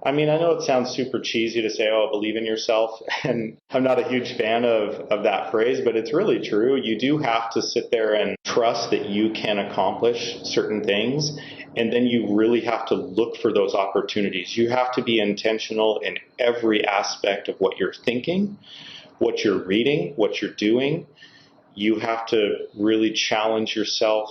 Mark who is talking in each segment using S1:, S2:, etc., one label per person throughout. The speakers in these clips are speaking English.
S1: I mean, I know it sounds super cheesy to say, oh, believe in yourself. And I'm not a huge fan of that phrase, but it's really true. You do have to sit there and trust that you can accomplish certain things. And then you really have to look for those opportunities. You have to be intentional in every aspect of what you're thinking, what you're reading, what you're doing. You have to really challenge yourself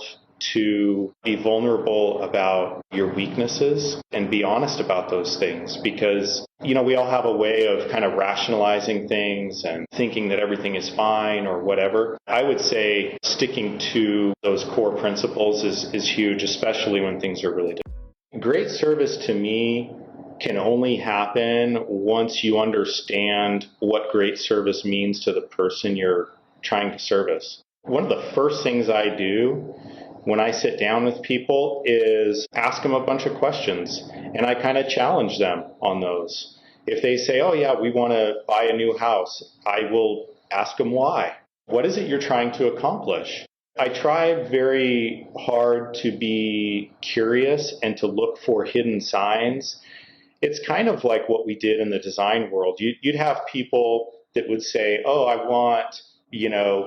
S1: to be vulnerable about your weaknesses and be honest about those things, because, we all have a way of kind of rationalizing things and thinking that everything is fine or whatever. I would say sticking to those core principles is huge, especially when things are really difficult. Great service to me can only happen once you understand what great service means to the person you're trying to service. One of the first things I do when I sit down with people is ask them a bunch of questions, and I kind of challenge them on those. If they say, oh yeah, we want to buy a new house, I will ask them why. What is it you're trying to accomplish? I try very hard to be curious and to look for hidden signs. It's kind of like what we did in the design world. You'd have people that would say, oh, I want,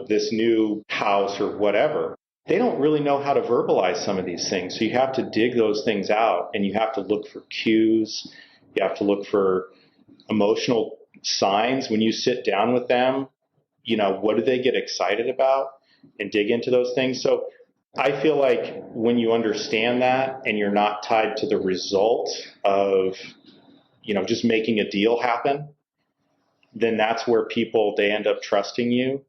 S1: this new house or whatever. They don't really know how to verbalize some of these things. So you have to dig those things out, and you have to look for cues. You have to look for emotional signs. When you sit down with them, what do they get excited about, and dig into those things. So I feel like when you understand that and you're not tied to the result of, just making a deal happen, then that's where they end up trusting you.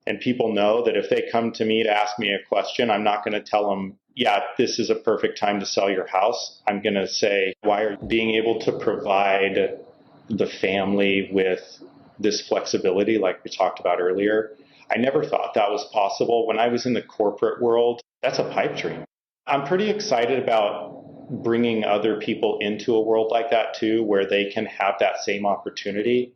S1: And people know that if they come to me to ask me a question, I'm not going to tell them, yeah, this is a perfect time to sell your house. I'm going to say, why are you being able to provide the family with this flexibility like we talked about earlier? I never thought that was possible. When I was in the corporate world, that's a pipe dream. I'm pretty excited about bringing other people into a world like that too, where they can have that same opportunity.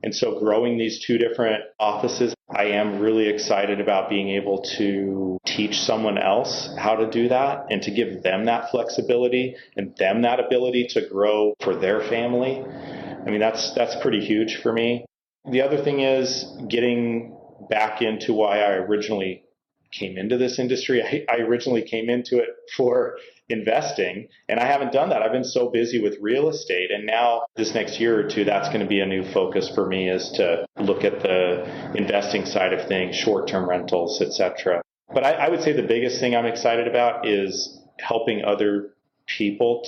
S1: And so growing these two different offices, I am really excited about being able to teach someone else how to do that and to give them that flexibility and them that ability to grow for their family. I mean, that's pretty huge for me. The other thing is getting back into why I originally came into this industry. I originally came into it for investing, and I haven't done that. I've been so busy with real estate, and now this next year or two, that's going to be a new focus for me, is to look at the investing side of things, short-term rentals, etc. But I would say the biggest thing I'm excited about is helping other people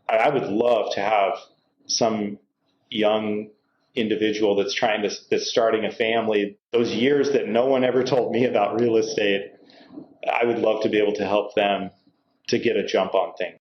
S1: I would love to have some young individual that's starting a family, those years that no one ever told me about real estate, I would love to be able to help them to get a jump on things.